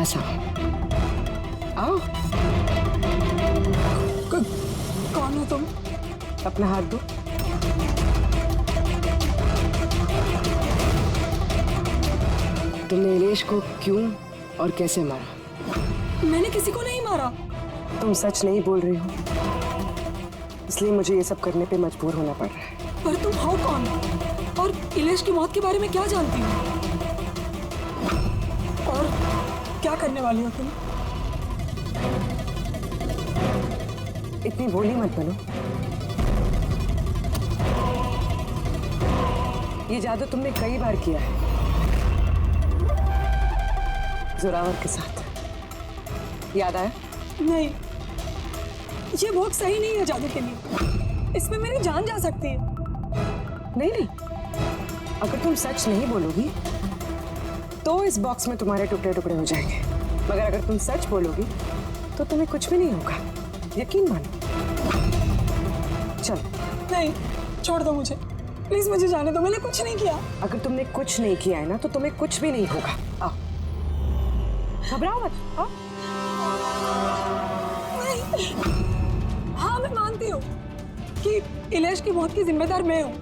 पास आओ। आओ। कौन हो तुम? अपना हाथ दो। तुमने इलेश को क्यों और कैसे मारा? मैंने किसी को नहीं मारा। तुम सच नहीं बोल रही हो, इसलिए मुझे ये सब करने पे मजबूर होना पड़ रहा है। पर तुम हो कौन और इलेश की मौत के बारे में क्या जानती हो? और क्या करने वाली हो तुम? इतनी भोली मत बनो। ये जादू तुमने कई बार किया है, जोरावर के साथ। याद आया? नहीं, ये बहुत सही नहीं है जादू के लिए। इसमें मेरी जान जा सकती है। नहीं नहीं, अगर तुम सच नहीं बोलोगी तो इस बॉक्स में तुम्हारे टुकड़े टुकड़े हो जाएंगे, मगर अगर तुम सच बोलोगी तो तुम्हें कुछ भी नहीं होगा, यकीन मानो। चलो। नहीं, छोड़ दो मुझे, प्लीज मुझे जाने दो। मैंने कुछ नहीं किया। अगर तुमने कुछ नहीं किया है ना तो तुम्हें कुछ भी नहीं होगा। आओ, घबराओ मत। आओ। नहीं। हाँ, मैं मानती हूँ कि इलेश की मौत की जिम्मेदार मैं हूँ।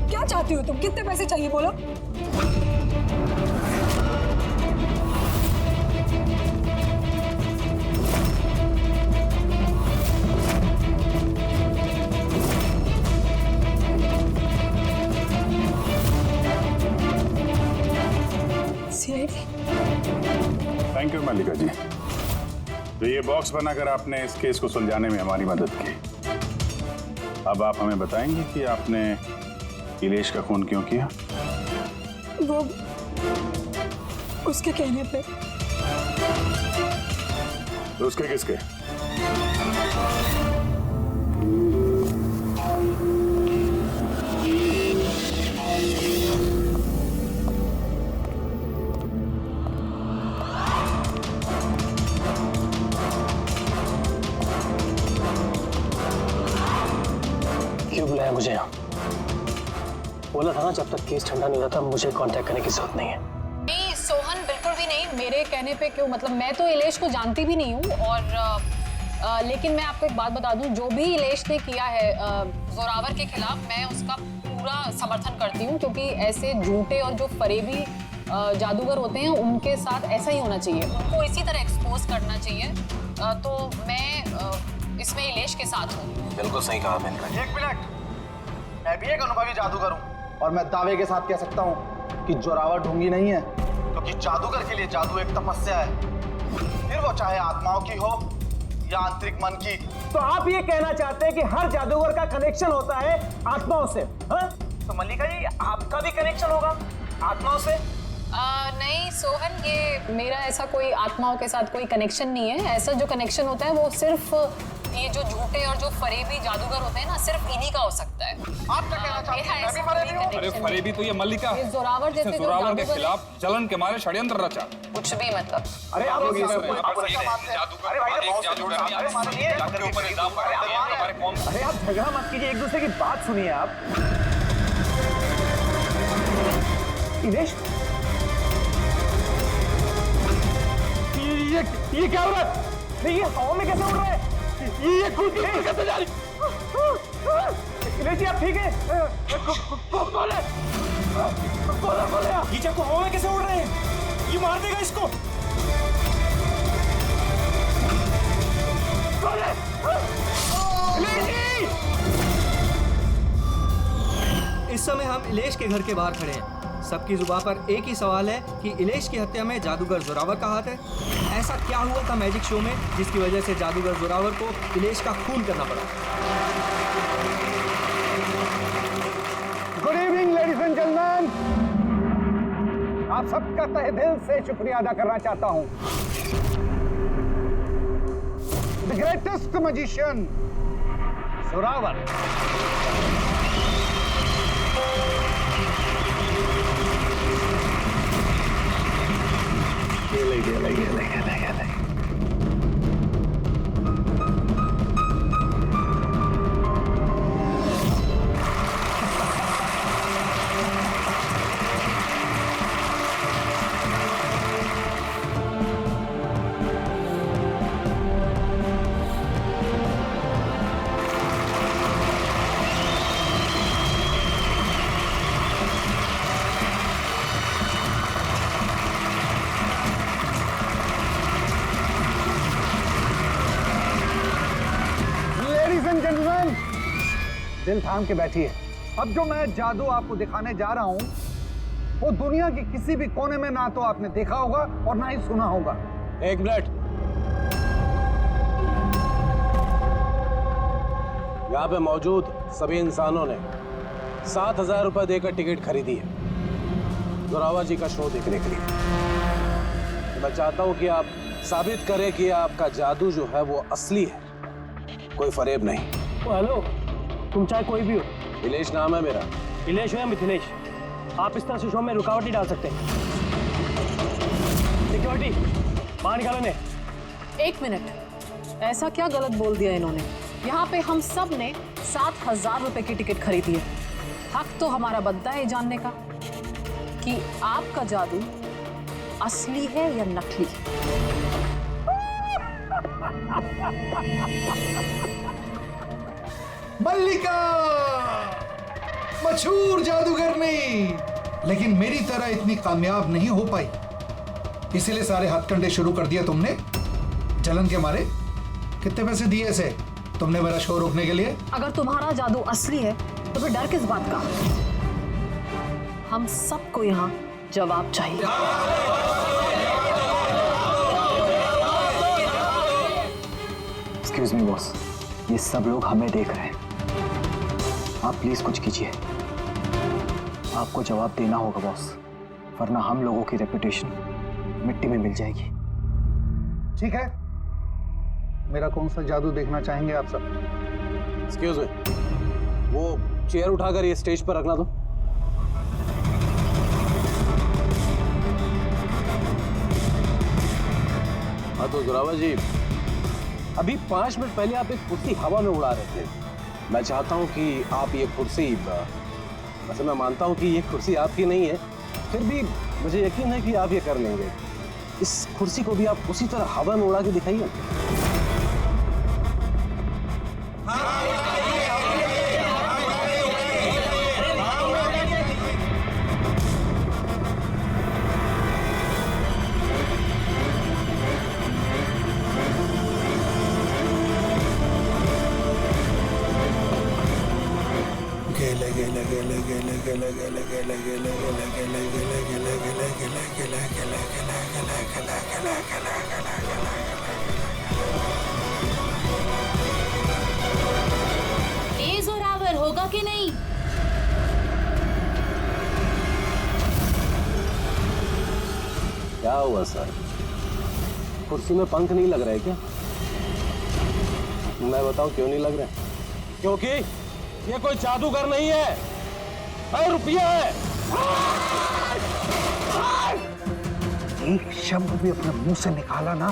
क्या चाहती हो तुम? कितने पैसे चाहिए बोलो? थैंक यू मल्लिका जी, तो ये बॉक्स बनाकर आपने इस केस को सुलझाने में हमारी मदद की। अब आप हमें बताएंगे कि आपने इलेश का खून क्यों किया? वो उसके कहने पे। तो उसके किसके? क्यों बुलाया मुझे यहाँ? बोला था ना जब तक केस ठंडा नहीं होता मुझे कांटेक्ट करने की जरूरत नहीं है। नहीं सोहन, बिल्कुल भी नहीं। मेरे कहने पे क्यों? मतलब मैं तो इलेश को जानती भी नहीं हूँ और लेकिन मैं आपको एक बात बता दूं, जो भी इलेश ने किया है जोरावर के खिलाफ, मैं उसका पूरा समर्थन करती हूँ, क्योंकि ऐसे झूठे और जो फरेबी जादूगर होते हैं उनके साथ ऐसा ही होना चाहिए, उनको इसी तरह एक्सपोज करना चाहिए। तो मैं इसमें इलेश के साथ हूँ। बिल्कुल सही कहा मैंने। एक मिनट, मैं भी एक अनुभवी जादूगर हूँ और मैं दावे के साथ कह सकता हूँ कि जोरावर ढोंगी नहीं है, क्योंकि जादूगर के लिए जादू एक तपस्या है, फिर वो चाहे आत्माओं की हो या आंतरिक मन की। तो आप ये कहना चाहते हैं कि हर जादूगर का कनेक्शन होता है आत्माओं से? हाँ? तो मल्लिका जी, आपका भी कनेक्शन होगा आत्माओं से? नहीं सोहन, ये मेरा ऐसा कोई आत्माओं के साथ कोई कनेक्शन नहीं है। ऐसा जो कनेक्शन होता है वो सिर्फ ये जो झूठे और जो फरेबी जादूगर होते हैं ना, सिर्फ इन्हीं का हो सकता है। आप क्या कहना चाहते हैं? मैं भी फरेबी हूं? अरे फरेबी तो ये मल्लिका है, जोरावर जैसे जो जोरावर के जादूगर खिलाफ जलन के मारे षड्यंत्र रचा। कुछ भी मतलब। अरे आप लोग अरे आप झगड़ा मत कीजिए, एक दूसरे की बात सुनिए। आप इलेश, ये क्या हो रहा है? नहीं, ये हवा में कैसे उड़ रहा है? ये खुद कैसे जा रही? इलेश जी, आप ठीक है? कौन है? कौन है? ये चाकू हवा में कैसे उड़ रहे हैं? ये मार देगा इसको। कौन है? इलेश जी! इस समय हम इलेश के घर के बाहर खड़े हैं। सबकी जुबान पर एक ही सवाल है कि इलेश की हत्या में जादूगर जोरावर का हाथ है। ऐसा क्या हुआ था मैजिक शो में जिसकी वजह से जादूगर जोरावर को इलेश का खून करना पड़ा? Good evening ladies and gentleman, आप सबका तहे दिल से शुक्रिया अदा करना चाहता हूं। द ग्रेटेस्ट मैजिशियन जोरावर दिल थाम के बैठिए। अब जो मैं जादू आपको दिखाने जा रहा हूं वो दुनिया की किसी भी कोने में ना तो आपने देखा होगा और ना ही सुना होगा। एक मिनट, यहाँ पे मौजूद सभी इंसानों ने 7,000 रुपए देकर टिकट खरीदी है जोरावर जी का शो देखने के लिए। तो मैं चाहता हूं कि आप साबित करें कि आपका जादू जो है वो असली है, कोई फरेब नहीं। हेलो, तुम चाहे कोई भी हो, इलेश नाम है मेरा। इलेश हो या मिथिलेश, आप इस तरह से शो में रुकावट नहीं डाल सकते। सिक्योरिटी बाहर निकालो इन्हें। एक मिनट, ऐसा क्या गलत बोल दिया इन्होंने? यहाँ पे हम सब ने 7,000 रुपए की टिकट खरीदी है। हक तो हमारा बनता है जानने का कि आपका जादू असली है या नकली। मल्लिका मशहूर जादूगरनी, लेकिन मेरी तरह इतनी कामयाब नहीं हो पाई, इसीलिए सारे हथकंडे शुरू कर दिया तुमने जलन के मारे। कितने पैसे दिए इसे तुमने मेरा शो रोकने के लिए? अगर तुम्हारा जादू असली है तो फिर डर किस बात का? हम सबको यहाँ जवाब चाहिए। एक्सक्यूज मी बॉस, ये सब लोग हमें देख रहे हैं, आप प्लीज कुछ कीजिए। आपको जवाब देना होगा बॉस, वरना हम लोगों की रेपुटेशन मिट्टी में मिल जाएगी। ठीक है, मेरा कौन सा जादू देखना चाहेंगे आप सब? एक्सक्यूज मी, वो चेयर उठाकर ये स्टेज पर रखना दो। हाँ तो जोरावर जी, अभी 5 मिनट पहले आप एक कुर्सी हवा में उड़ा रहे थे। मैं चाहता हूं कि आप ये कुर्सी, वैसे मैं मानता हूं कि ये कुर्सी आपकी नहीं है, फिर भी मुझे यकीन है कि आप ये कर लेंगे। इस कुर्सी को भी आप उसी तरह हवा में उड़ा के दिखाइए। ए जोरावर होगा कि नहीं? क्या हुआ सर, कुर्सी में पंख नहीं लग रहा है क्या? मैं बताऊं क्यों नहीं लग रहा है? क्योंकि ये कोई जादूगर नहीं है, रुपया है। एक शब्द भी अपने मुंह से निकाला ना,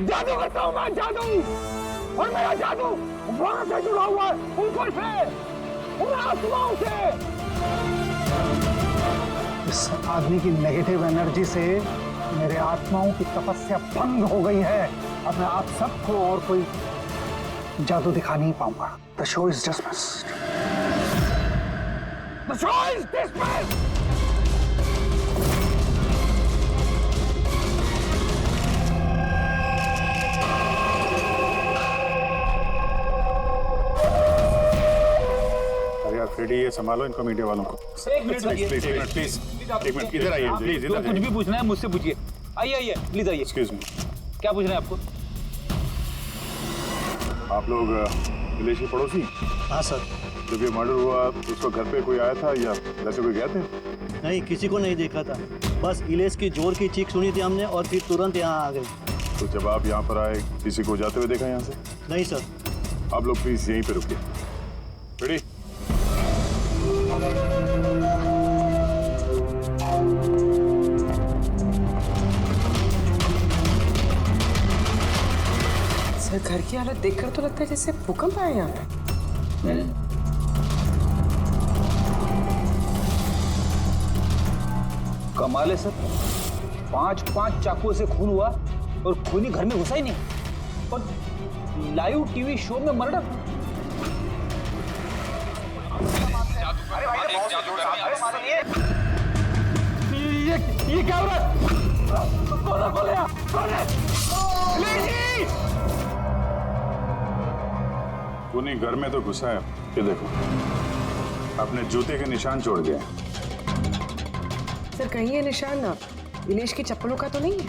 जादू करता हूँ मैं, जादू, और मेरा जादू वहां से जुड़ा हुआ है, ऊपर से, आसमां से। इस आदमी की नेगेटिव एनर्जी से मेरे आत्माओं की तपस्या भंग हो गई है। अब मैं आप सबको और कोई जादू दिखा नहीं पाऊंगा। The show is dismissed. The show is dismissed. अरे यार फ्रेडी, ये संभालो इनको, मीडिया वालों को। एक मिनट प्लीज एक मिनट इधर आइए, प्लीज इधर कुछ भी पूछना है मुझसे पूछिए। आइए प्लीज आइए। एक्सक्यूज मी, क्या पूछना है आपको? आप लोग इलेश के पड़ोसी? हाँ सर। जब ये मर्डर हुआ उस वक्त घर पे कोई आया था या वैसे कोई गए थे? नहीं, किसी को नहीं देखा था, बस इलेश की जोर की चीख सुनी थी हमने और फिर तुरंत यहाँ आ गए। तो जब आप यहाँ पर आए किसी को जाते हुए देखा यहाँ से? नहीं सर। आप लोग प्लीज यहीं पे रुकिए। रेडी? सर, घर की हालत देखकर तो लगता है जैसे भूकंप आया यहाँ पे। कमाल है सर, 5 चाकुओं से खून हुआ और खूनी घर में घुसा ही नहीं, और लाइव टीवी शो में मर्डर। अरे भाई, ये क्या हो रहा है? कौन है? खूनी घर में तो घुसा है, ये देखो अपने जूते के निशान छोड़ दिए। सर कहीं ये निशान ना इलेश की चप्पलों का तो नहीं है?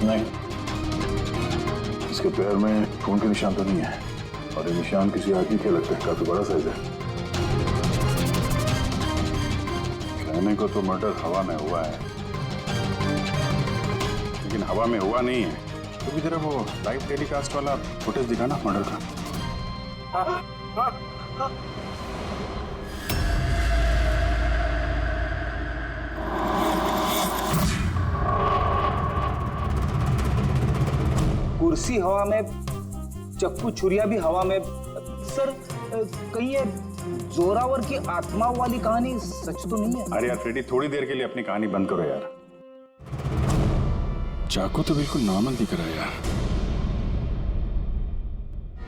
नहीं, इसके पैर में खून के निशान तो नहीं है, और ये निशान किसी आदमी के लगता है, काफी बड़ा साइज है। कहने को तो मर्डर हवा में हुआ है, लेकिन हवा में हुआ नहीं है। तो भी जरा वो लाइव टेलीकास्ट वाला फुटेज दिखाना मर्डर का। कुर्सी हवा में, चक्कू छुरिया भी हवा में। सर कहीं ये जोरावर की आत्माओं वाली कहानी सच तो नहीं है? अरे यार फ्रेडी, थोड़ी देर के लिए अपनी कहानी बंद करो यार। चाकू तो बिल्कुल नॉर्मल दिख रहा है यार,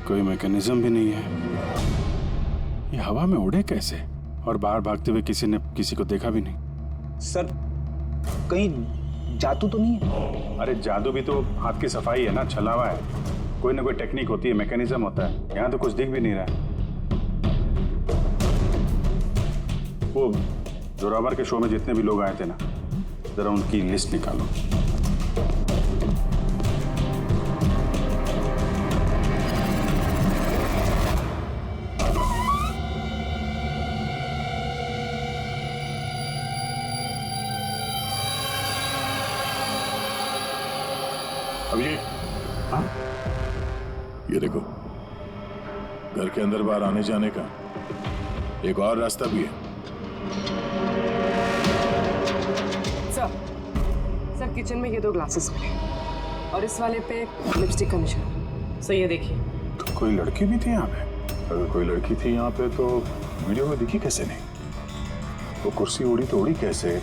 कोई मैकेनिज्म भी नहीं है। ये हवा में उड़े कैसे, और बाहर भागते हुए किसी ने किसी को देखा भी नहीं। सर कहीं जादू तो नहीं है? अरे जादू भी तो हाथ की सफाई है ना, छलावा है। कोई ना कोई टेक्निक होती है, मैकेनिज्म होता है। यहाँ तो कुछ दिख भी नहीं रहा है। वो जोरावर के शो में जितने भी लोग आए थे ना, जरा उनकी लिस्ट निकालो। अभिषेक, हाँ? ये देखो, घर के अंदर बाहर आने जाने का एक और रास्ता भी है। सर किचन में ये 2 ग्लासेस मिले, और इस वाले पे लिपस्टिक का निशान। सही है, देखिए। तो कोई लड़की भी थी यहाँ पे? अगर कोई लड़की थी यहाँ पे तो वीडियो में दिखी कैसे नहीं? वो कुर्सी उड़ी तो उड़ी कैसे,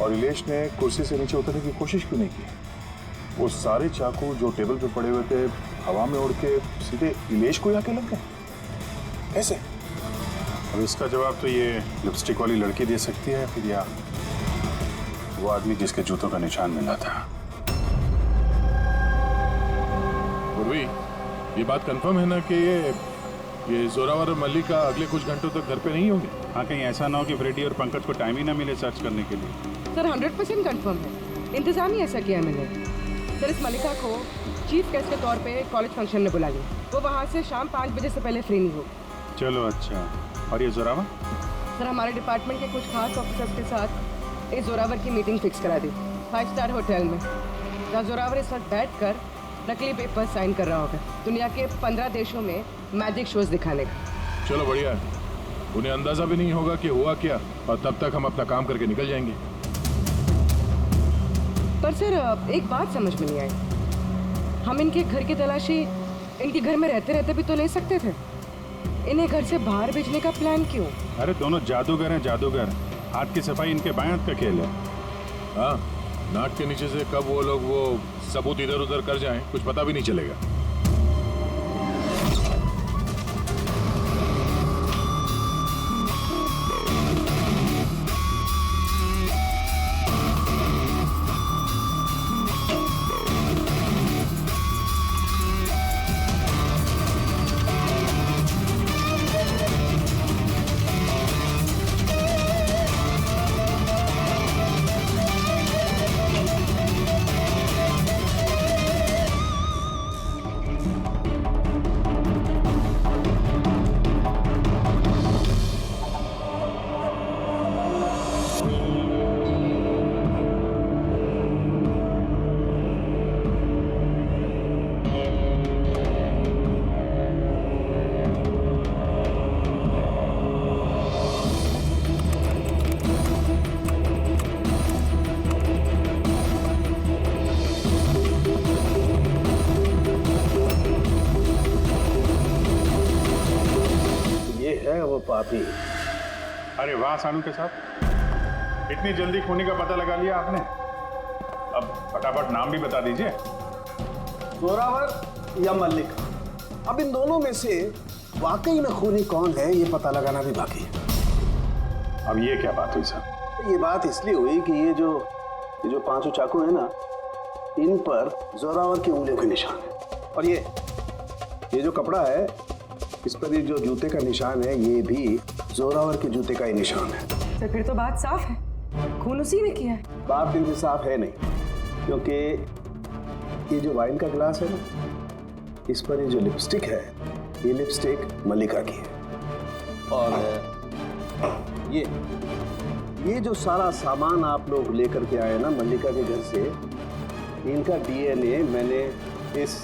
और इलेश ने कुर्सी से नीचे उतरने की कोशिश क्यों नहीं की? वो सारे चाकू जो टेबल पे पड़े हुए थे हवा में उड़ के सीधे इलेश को आके लग गए कैसे? अब इसका जवाब तो ये लिपस्टिक वाली लड़की दे सकती है, फिर या वो आदमी जिसके जूतों का निशान मिला था। उर्वी, ये बात कंफर्म है ना कि ये जोरावर और मल्लिका अगले कुछ घंटों तक घर पे नहीं होंगे? हाँ, कहीं ऐसा ना हो कि फ्रेडी और पंकज को टाइम ही ना मिले सर्च करने के लिए। सर 100% कंफर्म है, इंतजाम ही ऐसा किया मैंने। सर इस मल्लिका को चीफ गेस्ट के तौर पे कॉलेज फंक्शन में बुला लिया। वो वहाँ से शाम 5 बजे से पहले फ्री नहीं हो। चलो अच्छा, और ये जोरावर? सर हमारे डिपार्टमेंट के कुछ खास ऑफिसर्स के साथ इस जोरावर की मीटिंग फिक्स करा दी 5 स्टार होटल में, जहाँ जोरावर इस वक्त बैठ कर नकली पेपर साइन कर रहा होगा दुनिया के 15 देशों में मैजिक शोज दिखाने का। चलो बढ़िया है, उन्हें अंदाजा भी नहीं होगा कि हुआ क्या, और तब तक हम अपना काम करके निकल जाएंगे। पर सर एक बात समझ में नहीं आई, हम इनके घर की तलाशी इनके घर में रहते रहते भी तो ले सकते थे, इन्हें घर से बाहर भेजने का प्लान क्यों? अरे दोनों जादूगर हैं, जादूगर। हाथ की सफाई इनके बाएं हाथ का खेल है। हाँ, नाक के नीचे से कब वो लोग वो सबूत इधर उधर कर जाएं, कुछ पता भी नहीं चलेगा। पापी। अरे वाह सानू के साथ, इतनी जल्दी खूनी का पता लगा लिया आपने। अब फटाफट नाम भी बता दीजिए। जोरावर या मल्लिका, अब इन दोनों में से वाकई में खूनी कौन है ये पता लगाना भी बाकी है। अब ये क्या बात हुई सर? ये बात इसलिए हुई कि ये जो ये जो 5 चाकू है ना, इन पर जोरावर की उंगलियों के निशान है। और ये जो कपड़ा है, इस पर ये जो जूते का निशान है, ये भी जोरावर के जूते का ही निशान है। तो फिर तो बात साफ है, खून उसी ने किया है। बात दिल से साफ है नहीं, क्योंकि ये जो वाइन का गिलास है ना, इस पर ये जो लिपस्टिक है, ये लिपस्टिक मल्लिका की है। और ये जो सारा सामान आप लोग लेकर के आए ना मल्लिका के घर से, इनका डीएनए मैंने इस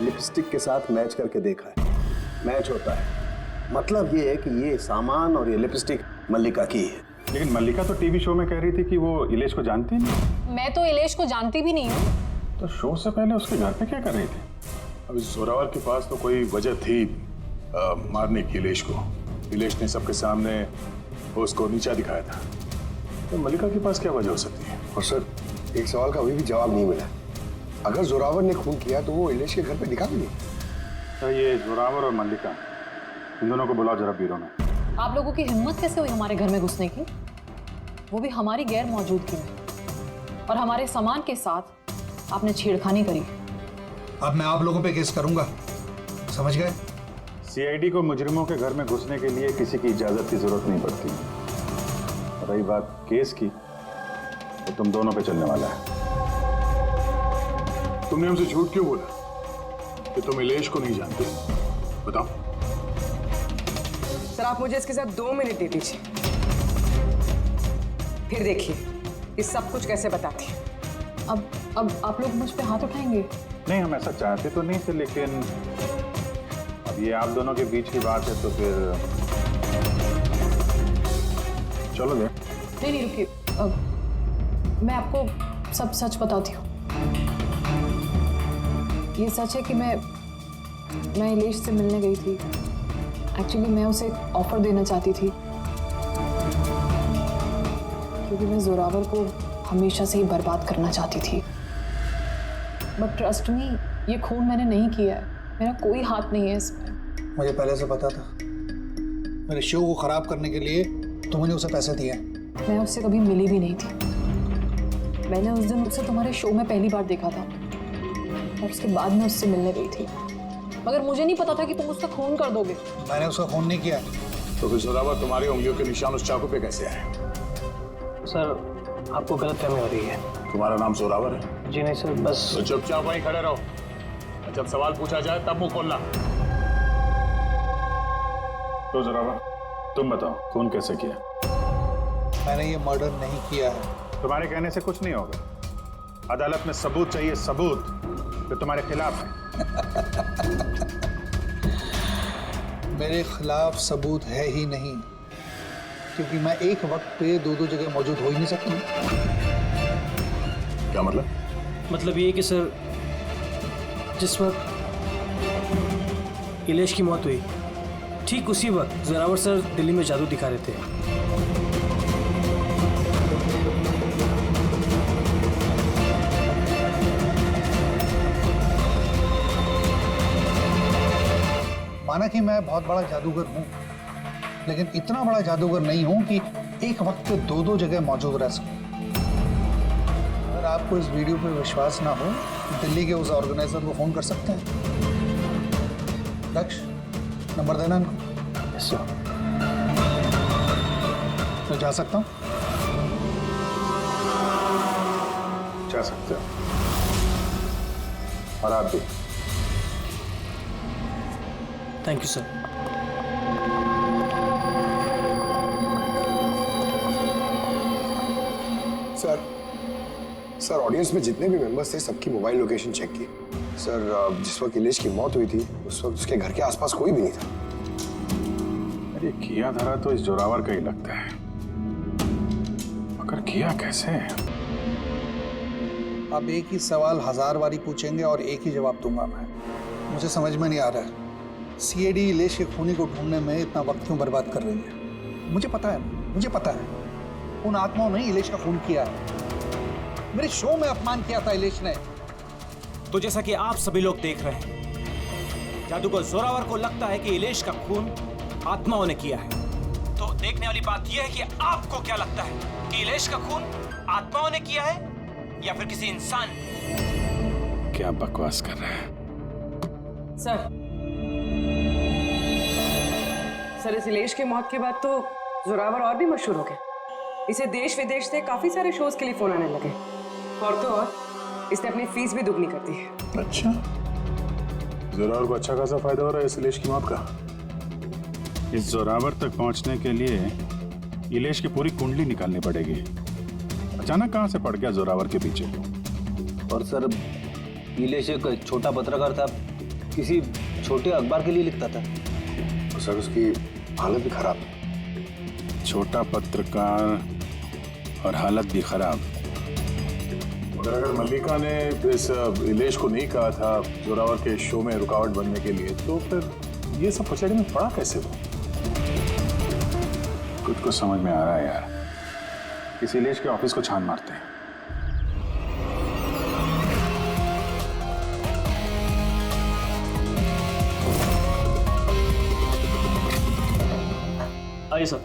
लिपस्टिक के साथ मैच करके देखा है। मैच होता है, मतलब ये है कि ये सामान और ये लिपस्टिक मल्लिका की है। लेकिन मल्लिका तो टीवी शो में कह रही थी कि वो इलेश को जानती नहीं। मैं तो इलेश को जानती भी नहीं हूँ। तो शो से पहले उसके घर पे क्या कर रही थी? अब जोरावर के पास तो कोई वजह थी मारने की इलेश को। इलेश ने सबके सामने उसको नीचा दिखाया था, तो मल्लिका के पास क्या वजह हो सकती है? और सर, एक सवाल का अभी भी जवाब नहीं मिला। अगर जोरावर ने खून किया तो वो इलेश के घर पे दिखा भी नहीं। तो ये जोरावर और मल्लिका, इन दोनों को बुलाओ जरा ब्यूरो में। आप लोगों की हिम्मत कैसे हुई हमारे घर में घुसने की, वो भी हमारी गैर मौजूदगी में, और हमारे सामान के साथ आपने छेड़खानी करी। अब मैं आप लोगों पे केस करूंगा, समझ गए? सीआईडी को मुजरिमों के घर में घुसने के लिए किसी की इजाजत की जरूरत नहीं पड़ती। रही बात केस की, तो तुम दोनों पे चलने वाला है। तुमने हमसे झूठ क्यों बोला कि तुम इलेश को नहीं जानते? बताओ। सर, आप मुझे इसके साथ 2 मिनट दे दीजिए, फिर देखिए ये सब कुछ कैसे बताती है। अब आप लोग मुझ पे हाथ उठाएंगे? नहीं, हम ऐसा चाहते तो नहीं थे, लेकिन अब ये आप दोनों के बीच की बात है, तो फिर चलो गए। नहीं रुकिए, मैं आपको सब सच बताती हूँ। ये सच है कि मैं इलेश से मिलने गई थी। एक्चुअली मैं उसे ऑफर देना चाहती थी, क्योंकि मैं जोरावर को हमेशा से ही बर्बाद करना चाहती थी। बट ट्रस्ट मी, ये खून मैंने नहीं किया है, मेरा कोई हाथ नहीं है इसमें। मुझे पहले से पता था। मेरे शो को खराब करने के लिए तुमने उसे पैसे दिए। मैं उससे कभी मिली भी नहीं थी। मैंने उस दिन उसे तुम्हारे शो में पहली बार देखा था, और उसके बाद मैं उससे मिलने गई थी। मगर मुझे नहीं पता था कि तुम उसका खून कर दोगे। मैंने उसका खून नहीं किया। तो फिर जोरावर तुम्हारी उंगलियों के निशान उस चाकू पे कैसे आए? सर, आपको गलतफहमी हो रही है। तुम्हारा नाम जोरावर है? जी नहीं सर, बस। तो चुपचाप वहीं खड़े रहो, जब सवाल पूछा जाए तब मुंह खोलना। तो जोरावर, तुम बताओ, खून कैसे किया? मैंने ये मर्डर नहीं किया है। तुम्हारे कहने से कुछ नहीं होगा। अदालत में सबूत चाहिए, सबूत जो तुम्हारे खिलाफ है। मेरे खिलाफ सबूत है ही नहीं, क्योंकि मैं एक वक्त पे 2 जगह मौजूद हो ही नहीं सकता। क्या मतलब? मतलब ये कि सर, जिस वक्त इलेश की मौत हुई, ठीक उसी वक्त जोरावर सर दिल्ली में जादू दिखा रहे थे। माना कि मैं बहुत बड़ा जादूगर हूँ, लेकिन इतना बड़ा जादूगर नहीं हूँ कि एक वक्त पे 2 जगह मौजूद रह सकूं। अगर आपको इस वीडियो पे विश्वास ना हो, दिल्ली के उस ऑर्गेनाइजर को फोन कर सकते हैं। लक्ष्य, नंबर देना इनको। Yes sir. मैं जा सकता हूँ? जा सकते हो, और आप भी। Thank you sir. Sir, audience में जितने भी मेंबर्स थे, सबकी मोबाइल लोकेशन चेक की। सर, जिस वक्त इलेश की मौत हुई थी, उस वक्त उसके घर के आसपास कोई भी नहीं था। अरे किया धरा तो इस जोरावर का ही लगता है, मगर किया कैसे? अब एक ही सवाल 1000 बारी पूछेंगे और एक ही जवाब दूंगा मैं। मुझे समझ में नहीं आ रहा है, सीआईडी इलेश के खूनी को ढूंढने में इतना वक्त क्यों बर्बाद कर रही है। मुझे पता है उन आत्माओं ने इलेश का खून किया है। मेरे शो में अपमान किया था इलेश ने। तो जैसा कि आप सभी लोग देख रहे हैं, जादूगर जोरावर को लगता है कि इलेश का खून आत्माओं ने किया है। तो देखने वाली बात यह है कि आपको क्या लगता है कि इलेश का खून आत्माओं ने किया है या फिर किसी इंसान? क्या बकवास कर रहा है? सर इस इलेश की मौत के बाद तो जोरावर और भी मशहूर हो गए। इसे देश विदेश से काफी सारे शोज के लिए फोन आने लगे, और तो और इसने अपनी फीस भी दुगनी कर दी है। अच्छा, जोरावर को अच्छा खासा फायदा हो रहा है इस इलेश की मौत का। इस जोरावर तक पहुंचने के लिए इलेश की पूरी कुंडली निकालनी पड़ेगी। अचानक कहां से पड़ गया जोरावर के पीछे? और सर, इलेश एक छोटा पत्रकार था, किसी छोटे अखबार के लिए लिखता था। तो सर उसकी हालत भी खराब है। छोटा पत्रकार और हालत भी खराब। मगर अगर मल्लिका ने इस इलेश को नहीं कहा था जोरावर के शो में रुकावट बनने के लिए, तो फिर ये सब पछाड़ी में पड़ा कैसे वो? कुछ को समझ में आ रहा है यार। इस इलेश के ऑफिस को छान मारते हैं। आइए सर।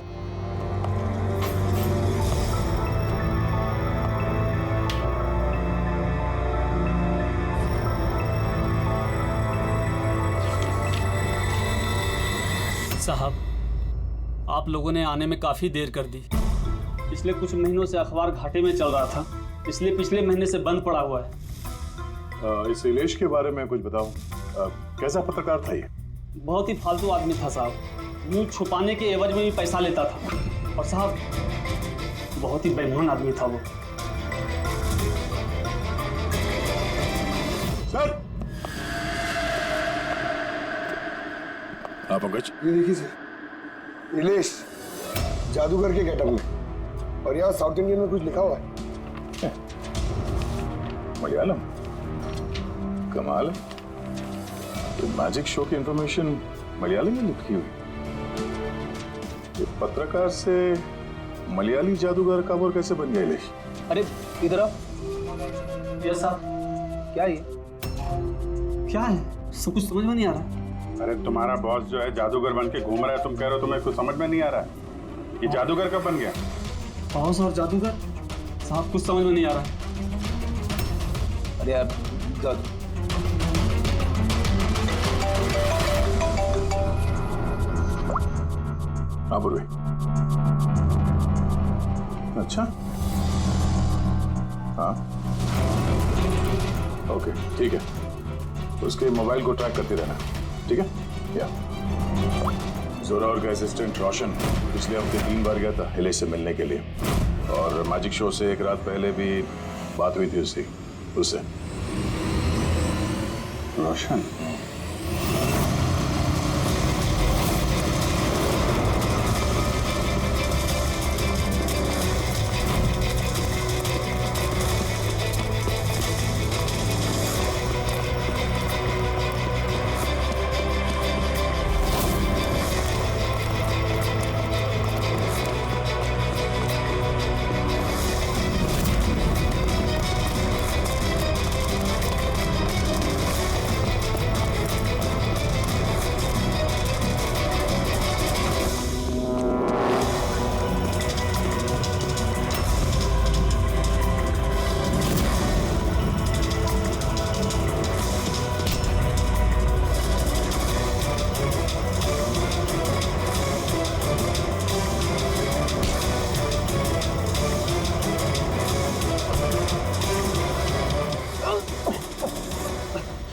साहब, आप लोगों ने आने में काफ़ी देर कर दी। पिछले कुछ महीनों से अखबार घाटे में चल रहा था, इसलिए पिछले महीने से बंद पड़ा हुआ है। इस इलेश के बारे में कुछ बताओ। कैसा पत्रकार था ये? बहुत ही फालतू आदमी था साहब। न्यूज छुपाने के एवज में भी पैसा लेता था। और साहब, बहुत ही बेईमान आदमी था वो। सर! हाँ पंकज, ये देखिए सर, इलेश जादूगर के गेटअप में, और यहाँ साउथ इंडियन में कुछ लिखा हुआ है। मलयालम? कमाल है। तो मैजिक शो की इंफॉर्मेशन मलयालम में लिखी हुई। ये पत्रकार से मलयाली जादूगर का बोर कैसे बन गया इलेश? अरे इधर आओ। ये साहब, क्या ये? क्या है? सब कुछ समझ में नहीं आ रहा। अरे तुम्हारा बॉस जो है जादूगर बन के घूम रहा है, तुम कह रहे हो तुम्हें कुछ समझ में नहीं आ रहा है। ये जादूगर कब बन गया? बॉस और जादूगर? साहब कुछ समझ में नहीं आ रहा। अरे यार, हाँ बुर्वे। अच्छा, हाँ ओके ठीक है। तो उसके मोबाइल को ट्रैक करते रहना, ठीक है? या जोरावर का असिस्टेंट रोशन पिछले हफ्ते 3 बार गया था इलेश से मिलने के लिए, और मैजिक शो से एक रात पहले भी बात हुई थी उससे। रोशन?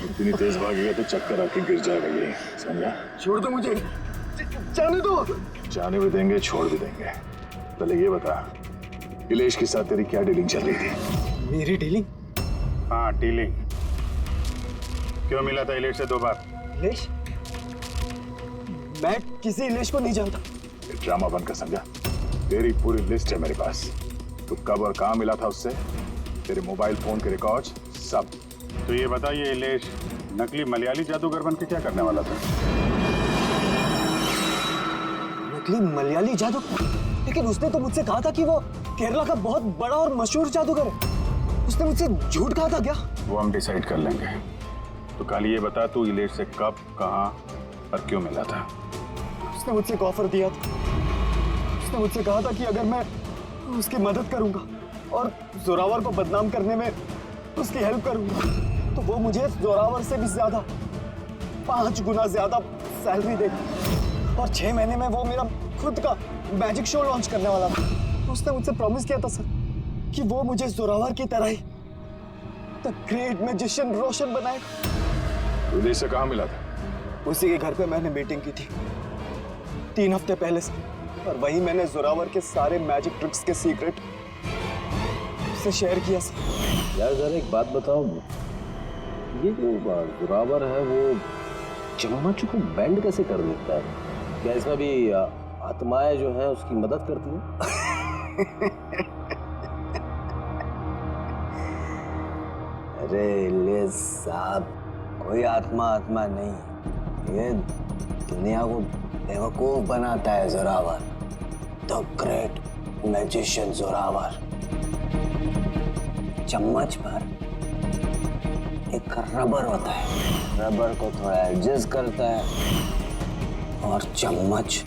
इतनी तेज भागेगा तो चक्कर आके गिर जाएगा ये, समझा? छोड़ दो मुझे, जाने दो। जाने भी देंगे, छोड़ भी देंगे। पहले ये बता, इलेश के साथ तेरी क्या डीलिंग चल रही थी? मेरी डीलिंग? हाँ डीलिंग। क्यों मिला था इलेश से 2 बार? इलेश? मैं किसी इलेश को नहीं जानता। ये ड्रामा बंद कर, समझा? तेरी पूरी लिस्ट है मेरे पास। तो कब और कहाँ मिला था उससे, तेरे मोबाइल फोन के रिकॉर्ड्स सब। तो ये बता, ये इलेश नकली मलयाली जादूगर बन के क्या करने वाला था? नकली मलयाली जादूगर? लेकिन उसने तो मुझसे कहा था कि वो केरला का बहुत बड़ा और मशहूर जादूगर है। उसने मुझसे झूठ कहा था क्या? वो हम डिसाइड कर लेंगे। तो कल ये बता, तू इलेश से कब, कहाँ और क्यों मिला था? उसने मुझसे एक ऑफर दिया था। उसने मुझसे कहा था कि अगर मैं उसकी मदद करूंगा और जोरावर को बदनाम करने में उसकी हेल्प करूंगा तो वो मुझे जोरावर से भी ज्यादा 5 गुना ज्यादा सैलरी देगा। और 6 महीने में वो मेरा खुद का मैजिक शो लॉन्च करने वाला था। उसने मुझसे प्रॉमिस किया था सर कि वो मुझे जोरावर की तरह ही द ग्रेट मैजिशियन रोशन बनाएगा। विदेश से कहाँ मिला था? उसी के घर पे मैंने मीटिंग की थी 3 हफ्ते पहले से, और वहीं मैंने जोरावर के सारे मैजिक ट्रिक्स के सीक्रेट उससे शेयर किया सर। यार जरा एक बात बताओ, ये जो जोरावर है वो चम्मच को बेंड कैसे कर देता है? क्या इसमें भी आत्माएं जो हैं उसकी मदद करती हैं? अरे ले साहब, कोई आत्मा नहीं, ये दुनिया को बेवकूफ बनाता है Zorawar, the great magician Zorawar. चम्मच पर एक रबर होता है, रबर को थोड़ा एडजस्ट करता है और चम्मच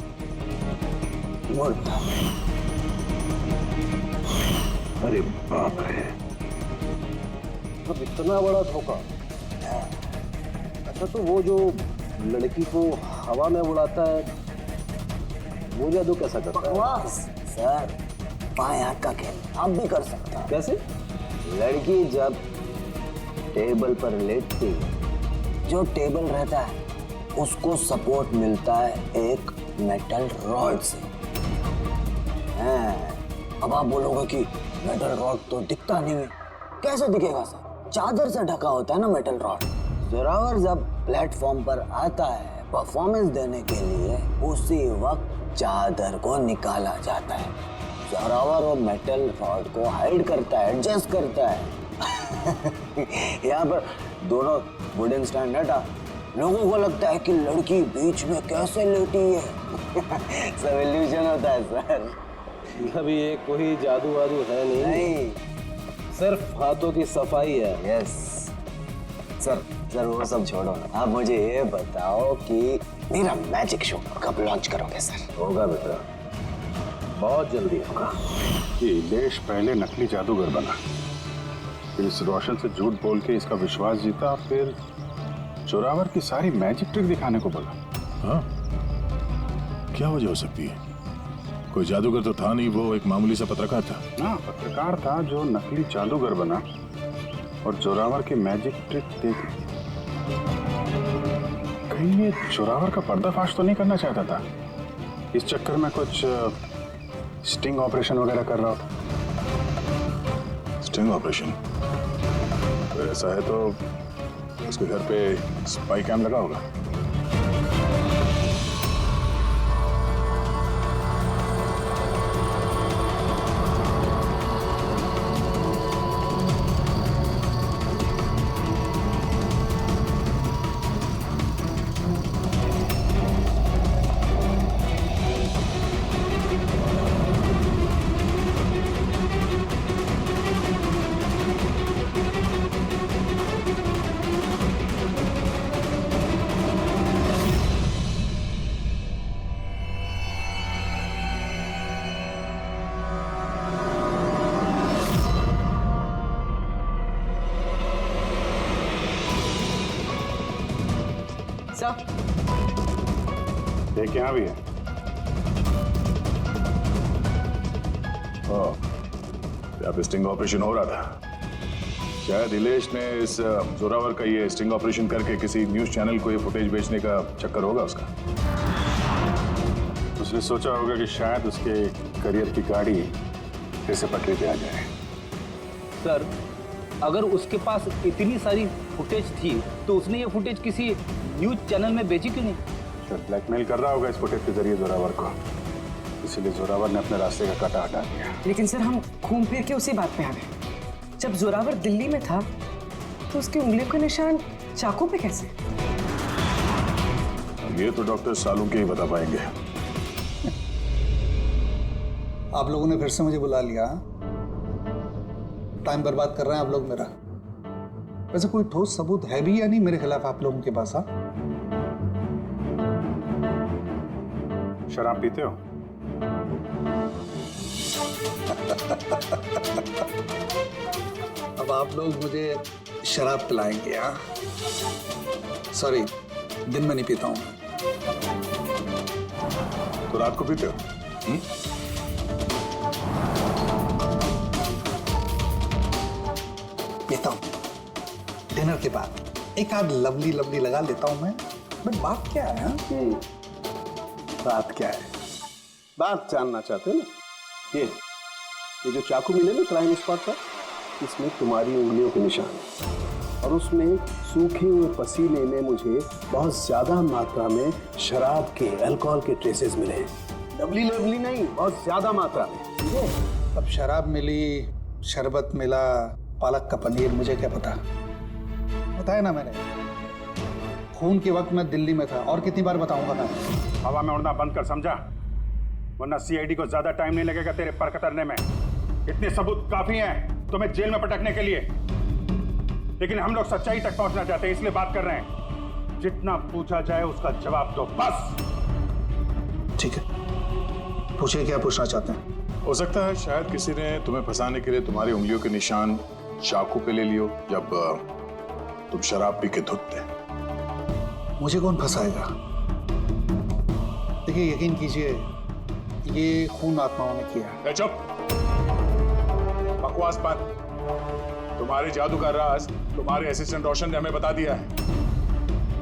मुड़ता है। अरे बाप रे, अब इतना बड़ा धोखा। अच्छा तो वो जो लड़की को हवा में उड़ाता है वो जादू कैसा करता है? सर, बाएं हाथ का खेल आप भी कर सकते हैं। कैसे? लड़की जब टेबल पर लेटती, जो टेबल रहता है उसको सपोर्ट मिलता है एक मेटल रॉड से। अब आप बोलोगे कि मेटल रॉड तो दिखता नहीं है। कैसे दिखेगा सर? चादर से ढका होता है ना मेटल रॉड। जोरावर जब प्लेटफॉर्म पर आता है परफॉर्मेंस देने के लिए, उसी वक्त चादर को निकाला जाता है। जोरावर वो मेटल रॉड को हाइड करता है, एडजस्ट करता है। यहाँ पर दोनों वुडन स्टैंड हटा, लोगों को लगता है कि लड़की बीच में कैसे लेटी है। सब इल्यूजन होता है सर। अभी ये कोई जादू वादू है नहीं, सिर्फ हाथों की सफाई है। यस सर, वो सब छोड़ो ना, आप मुझे ये बताओ कि मेरा मैजिक शो कब लॉन्च करोगे सर? होगा बेटा, बहुत जल्दी होगा। ये इलेश पहले नकली जादूगर बना, फिर इस रोशन से झूठ बोल के इसका विश्वास जीता, फिर जोरावर की सारी मैजिक ट्रिक दिखाने को बोला। हाँ, क्या वजह हो सकती है? कोई जादूगर तो था नहीं, वो एक मामूली सा पत्रकार था। हाँ, पत्रकार था जो नकली जादूगर बना और जोरावर की मैजिक ट्रिक देख ली। कहीं ये जोरावर का पर्दाफाश तो नहीं करना चाहता था? इस चक्कर में कुछ स्टिंग ऑपरेशन वगैरह कर रहा था। Sting operation? तो ऐसा है तो उसके घर पे स्पाई कैम लगा होगा। देख यहाँ भी है। यहाँ स्टिंग ऑपरेशन हो रहा था। शायद इलेश ने इस जोरावर का ये स्टिंग ऑपरेशन करके किसी न्यूज चैनल को ये फुटेज बेचने का चक्कर होगा उसका। उसने सोचा होगा कि शायद उसके करियर की गाड़ी फिर से पटरी पे आ जाए। सर, अगर उसके पास इतनी सारी फुटेज थी तो उसने ये फुटेज किसी न्यूज चैनल में बेची क्यों नहीं? शायद ब्लैकमेल कर रहा होगा इस फुटेज के जरिए जोरावर को, इसीलिए जोरावर ने अपने रास्ते का कांटा हटा दिया। लेकिन सर, हम घूम फिर के उसी बात पे आ गए। जब जोरावर दिल्ली में था तो उसकी उंगलियों का निशान चाकू पे कैसे? ये तो डॉक्टर सालू के ही बता पाएंगे। आप लोगों ने फिर से मुझे बुला लिया। टाइम बर्बाद कर रहे हैं आप लोग मेरा। वैसे कोई ठोस सबूत है भी या नहीं मेरे खिलाफ आप लोगों के पास? शराब पीते हो? अब आप लोग मुझे शराब पिलाएंगे? हाँ, सॉरी, दिन में नहीं पीता हूँ। तो रात को पीते हो? पीता हूँ डिनर के बाद। एक आध लवली लवली लगा लेता हूँ मैं। बट बात क्या है? हाँ? बात क्या है? बात जानना चाहते हो ना? ये जो चाकू मिले ना क्राइम स्पॉट पर, इसमें तुम्हारी उंगलियों के निशान है और उसमें सूखे हुए पसीने में मुझे बहुत ज्यादा मात्रा में शराब के, अल्कोहल के ट्रेसेस मिले हैं। लवली लवली नहीं, बहुत ज्यादा मात्रा में। ठीक है? अब शराब मिली, शरबत मिला, पालक का पनीर, मुझे क्या पता? बताया ना मैंने, खून के वक्त मैं दिल्ली में था। और कितनी बार बताऊंगा मैं? हवा में उड़ना बंद कर, समझा? वरना सीआईडी को ज्यादा टाइम नहीं लगेगा तेरे पर कतरने में। इतने सबूत काफी हैं तुम्हें जेल में पटकने के लिए, लेकिन हम लोग सच्चाई तक पहुंचना चाहते हैं, इसलिए बात कर रहे हैं। जितना पूछा जाए उसका जवाब दो, बस। ठीक है, पूछिए क्या पूछना चाहते हैं। हो सकता है शायद किसी ने तुम्हें फंसाने के लिए तुम्हारी उंगलियों के निशान चाकू पे ले लियो जब तुम शराब पी के धुत थे। मुझे कौन फंसाएगा? देखिए, यकीन कीजिए, ये खून आत्माओं ने किया। चुप, बकवास बंद। तुम्हारे जादू का राज तुम्हारे असिस्टेंट रोशन ने हमें बता दिया है।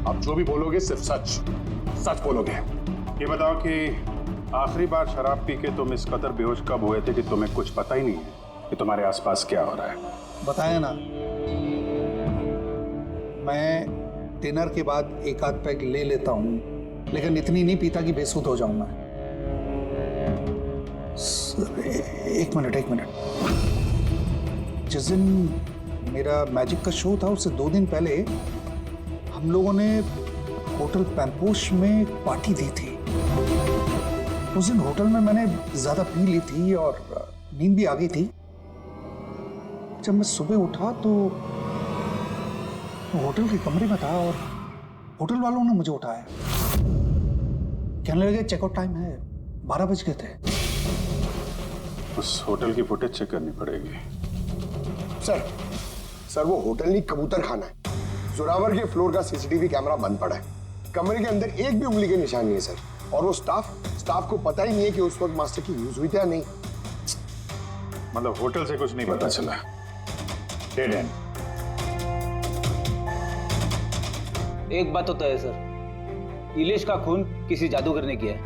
अब जो भी बोलोगे सिर्फ सच सच बोलोगे। ये बताओ कि आखिरी बार शराब पी के तुम इस कदर बेहोश कब हुए थे कि तुम्हें कुछ पता ही नहीं है कि तुम्हारे आसपास क्या हो रहा है? बताया ना, मैं डिनर के बाद एक आध पैग ले लेता हूँ, लेकिन इतनी नहीं पीता कि बेसुध हो जाऊं मैं। एक मिनट। जिस दिन मेरा मैजिक का शो था उससे 2 दिन पहले हम लोगों ने होटल पैम्पोश में एक पार्टी दी थी। उस दिन होटल में मैंने ज्यादा पी ली थी और नींद भी आ गई थी। जब मैं सुबह उठा तो होटल के कमरे में था और होटल वालों ने मुझे उठाया। कहने लगे चेकआउट टाइम है, 12 बज गए थे। उस होटल की फुटेज चेक करनी पड़ेगी। सर वो होटल नहीं, कबूतर खाना है। जोरावर के फ्लोर का सीसीटीवी कैमरा बंद पड़ा है। कमरे के अंदर एक भी उंगली के निशान नहीं है सर। और वो स्टाफ को पता ही नहीं है कि उस वक्त मास्टर की यूज हुई थी या नहीं। मतलब होटल से कुछ नहीं पता चला? Dead and. एक बात तो तय है सर, इलेश का खून किसी जादूगर ने किया है,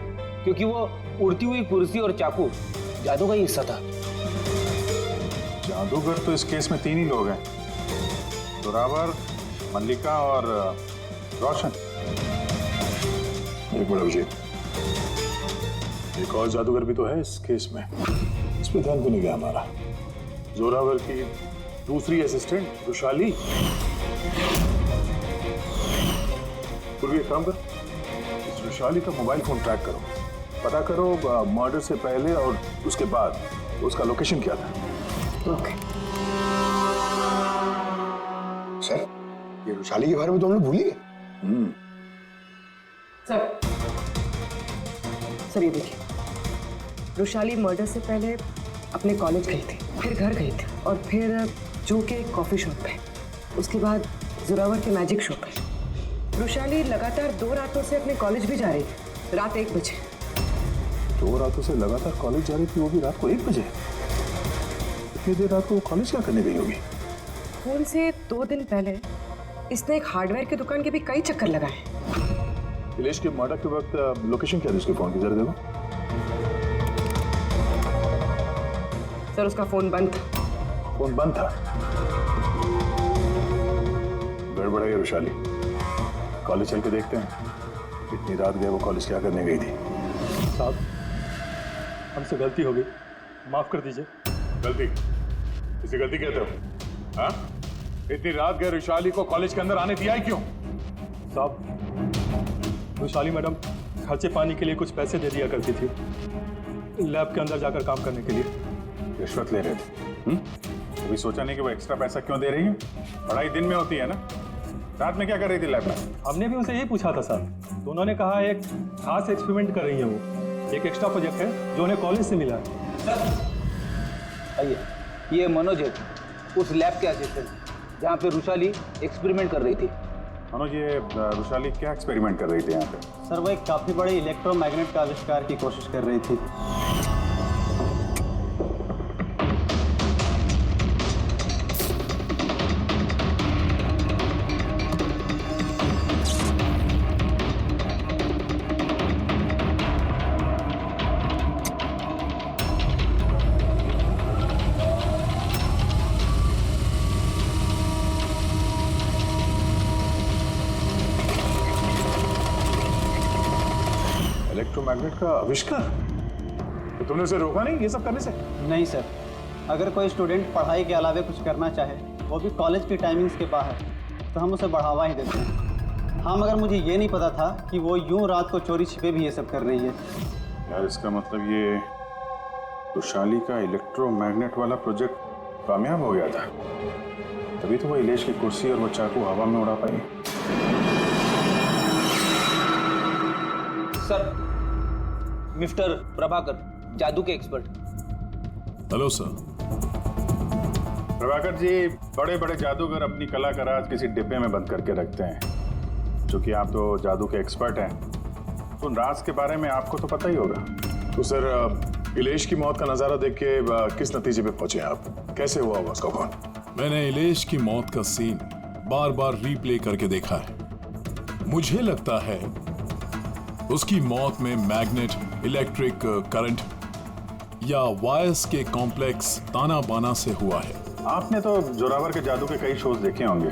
क्योंकि वो उड़ती हुई कुर्सी और चाकू जादू का ही हिस्सा था। जादूगर तो इस केस में 3 ही लोग हैं, जोरावर, मल्लिका और रोशन। एक मिनट अभिषेक, एक और जादूगर भी तो है इस केस में, इस पे ध्यान क्यों नहीं गया हमारा? जोरावर की दूसरी असिस्टेंट रुशाली। पूर्वी एक काम कर, इस रुशाली का मोबाइल फोन ट्रैक करो, पता करो मर्डर से पहले और उसके बाद उसका लोकेशन क्या था। ओके सर, ये रुशाली के बारे में तो हम लोग भूल ही गए। सर ये देखिए, रुशाली मर्डर से पहले अपने कॉलेज गई थी, फिर घर गई थी और फिर जो के कॉफी शॉप पे, उसके बाद जोरावर के मैजिक शो पे। रुशाली लगातार 2 रातों से अपने कॉलेज भी जा रही थी, रात 1 बजे। 2 रातों से लगातार कॉलेज जा रही थी, वो भी रात को 1 बजे? इतनी देर रात को वो कॉलेज क्या करने गई होगी? खून से 2 दिन पहले इसने एक हार्डवेयर की दुकान के भी कई चक्कर लगाए। इलेश के मर्डर के वक्त लोकेशन क्या थी उसके फोन की, जरा देखो। सर उसका फोन बंद था। फोन बंद था? गड़बड़ है रुशाली, कॉलेज चल के देखते हैं। इतनी रात गए वो कॉलेज क्या करने गई थी? साहब हमसे गलती हो गई, माफ कर दीजिए। गलती? इसे गलती कहते हो? हाँ? इतनी रात गए रुशाली को कॉलेज के अंदर आने दिया ही क्यों? साहब रुशाली मैडम खर्चे पानी के लिए कुछ पैसे दे दिया करती थी, लैब के अंदर जाकर काम करने के लिए। रिश्वत ले रहे थे? कभी सोचा नहीं कि वो एक्स्ट्रा पैसा क्यों दे रही है? पढ़ाई दिन में होती है ना, रात में क्या कर रही थी लैब में? हमने भी उनसे यही पूछा था साहब, तो उन्होंने कहा एक खास एक्सपेरिमेंट कर रही है वो, एक एक्स्ट्रा प्रोजेक्ट है जो उन्हें कॉलेज से मिला है। आइए, ये मनोज है, उस लैब के असिस्टेंट जहाँ पे रुशाली एक्सपेरिमेंट कर रही थी। मनोज, ये रुशाली क्या एक्सपेरिमेंट कर रही थी यहाँ पे? सर वो एक काफ़ी बड़े इलेक्ट्रोमैग्नेट का आविष्कार की कोशिश कर रही थी। इलेक्ट्रोमैग्नेट का आविष्कार? तो तुमने उसे रोका नहीं ये सब करने से? नहीं सर, अगर कोई स्टूडेंट पढ़ाई के अलावा कुछ करना चाहे, वो भी कॉलेज की टाइमिंग्स के बाहर, तो हम उसे बढ़ावा ही देते हैं। हाँ, मगर मुझे ये नहीं पता था कि वो यूं रात को चोरी छिपे भी ये सब कर रही है। यार, इसका मतलब ये रुशाली का इलेक्ट्रोमैग्नेट वाला प्रोजेक्ट कामयाब हो गया था, तभी तो वो इलेश की कुर्सी और वो चाकू हवा में उड़ा पाई। सर, मिस्टर प्रभाकर, जादू के expert. Hello sir. Prabhakar ji, बड़े बड़े जादूगर अपनी कला का राज किसी डिब्बे में बंद करके रखते हैं। चूंकि आप तो जादू के एक्सपर्ट हैं, तो उन राज के बारे में आपको तो पता ही होगा। तो सर, इलेश की मौत का नजारा देख के किस नतीजे पे पहुंचे आप? कैसे हुआ उसका खून? मैंने इलेश की मौत का सीन बार बार रीप्ले करके देखा है। मुझे लगता है उसकी मौत में मैग्नेट, इलेक्ट्रिक करंट या वायर्स के कॉम्प्लेक्स ताना बाना से हुआ है। आपने तो जोरावर के जादू के कई शोज देखे होंगे।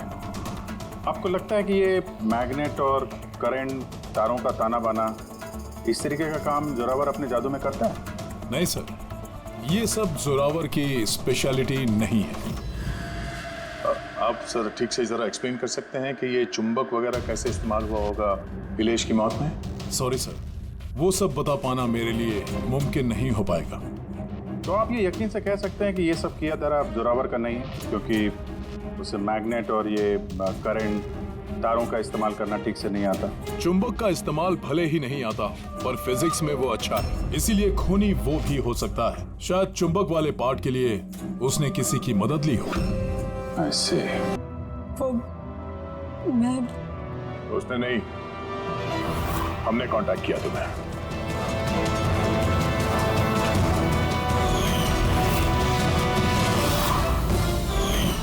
आपको लगता है कि ये मैग्नेट और करंट, तारों का ताना बाना, इस तरीके का काम जोरावर अपने जादू में करता है? नहीं सर, ये सब जोरावर की स्पेशलिटी नहीं है। आप सर ठीक से जरा एक्सप्लेन कर सकते हैं कि ये चुंबक वगैरह कैसे इस्तेमाल हुआ होगा इलेश की मौत में? सॉरी सर, वो सब बता पाना मेरे लिए मुमकिन नहीं हो पाएगा। तो आप ये यकीन से कह सकते हैं कि ये सब किया जरा जोरावर का नहीं है, क्योंकि उसे मैग्नेट और ये करंट, तारों का इस्तेमाल करना ठीक से नहीं आता। चुंबक का इस्तेमाल भले ही नहीं आता, पर फिजिक्स में वो अच्छा है, इसीलिए खूनी वो भी हो सकता है। शायद चुंबक वाले पार्ट के लिए उसने किसी की मदद ली हो। ऐसे वो मैं उसने नहीं, हमने कांटेक्ट किया तुम्हें।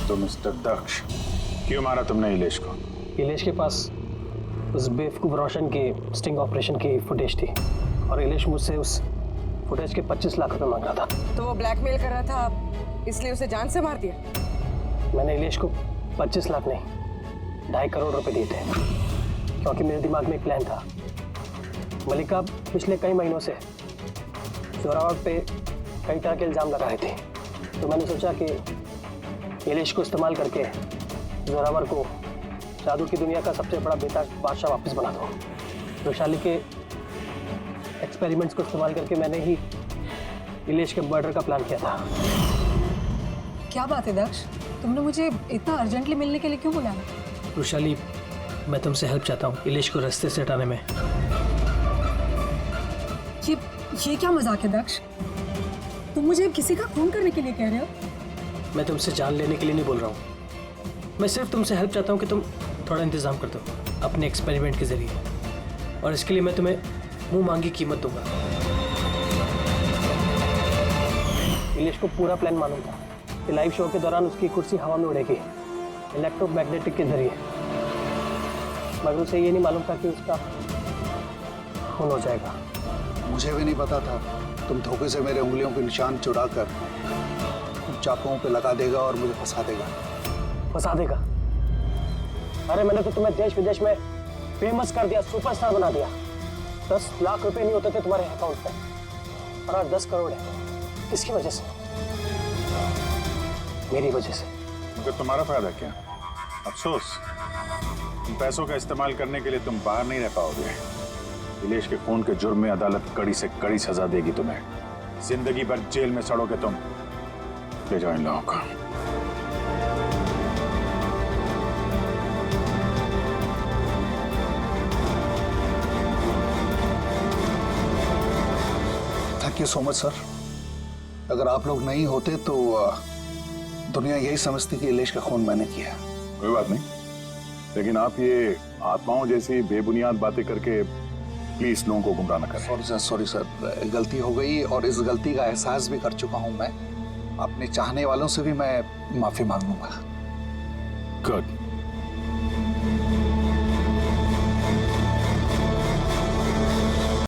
तो मिस्टर दक्ष, क्यों मारा तुमने इलेश को? इलेश के पास उस बेवकूफ रोशन के स्टिंग ऑपरेशन की फुटेज थी और इलेश मुझसे उस फुटेज के 25 लाख रुपए मांग रहा था। तो वो ब्लैकमेल कर रहा था, इसलिए उसे जान से मार दिया? मैंने इलेश को 25 लाख नहीं, 2.5 करोड़ रुपए दिए थे, क्योंकि मेरे दिमाग में एक प्लान था। मलिका पिछले कई महीनों से जोरावर पे कई तरह के इल्ज़ाम लगा रही थी, तो मैंने सोचा कि इलेश को इस्तेमाल करके जोरावर को जादू की दुनिया का सबसे बड़ा बेताज बादशाह वापस बना दो। वैशाली के एक्सपेरिमेंट्स को इस्तेमाल करके मैंने ही इलेश के मर्डर का प्लान किया था। क्या बात है दक्ष, तुमने मुझे इतना अर्जेंटली मिलने के लिए क्यों बुलाया? वैशाली, मैं तुमसे हेल्प चाहता हूँ इलेश को रास्ते से हटाने में। ये क्या मजाक है दक्ष? तुम मुझे किसी का खून करने के लिए कह रहे हो? मैं तुमसे जान लेने के लिए नहीं बोल रहा हूँ, मैं सिर्फ तुमसे हेल्प चाहता हूँ कि तुम थोड़ा इंतजाम कर दो अपने एक्सपेरिमेंट के जरिए, और इसके लिए मैं तुम्हें मुंह मांगी कीमत दूंगा। इलेश को पूरा प्लान मालूम था कि लाइव शो के दौरान उसकी कुर्सी हवा में उड़ेगी इलेक्ट्रोमैग्नेटिक के जरिए, मगर उसे ये नहीं मालूम था कि उसका खून हो जाएगा। मुझे भी नहीं पता था तुम धोखे से मेरे उंगलियों के निशान चुराकर चाकुओं पे लगा देगा और मुझे फंसा देगा। फंसा देगा? अरे मैंने तो तुम्हें देश विदेश में फेमस कर दिया, सुपरस्टार बना दिया। 10 लाख रुपए नहीं होते थे तुम्हारे अकाउंट पे, और आज 10 करोड़ है। किसकी वजह से? मेरी वजह से। मगर तुम्हारा फायदा क्या? अफसोस, इन पैसों का इस्तेमाल करने के लिए तुम बाहर नहीं रह पाओगे। इलेश के खून के जुर्म में अदालत कड़ी से कड़ी सजा देगी तुम्हें। जिंदगी भर जेल में सड़ोगे तुम। ले जाओ इन लोगों को। Thank you so much sir. अगर आप लोग नहीं होते तो दुनिया यही समझती कि इलेश का खून मैंने किया। कोई बात नहीं, लेकिन आप ये आत्माओं जैसी बेबुनियाद बातें करके प्लीज लोगों को गुमराह न करें। सॉरी सर, गलती हो गई और इस गलती का एहसास भी कर चुका हूं मैं। अपने चाहने वालों से भी मैं माफी मांग लूंगा। गुड।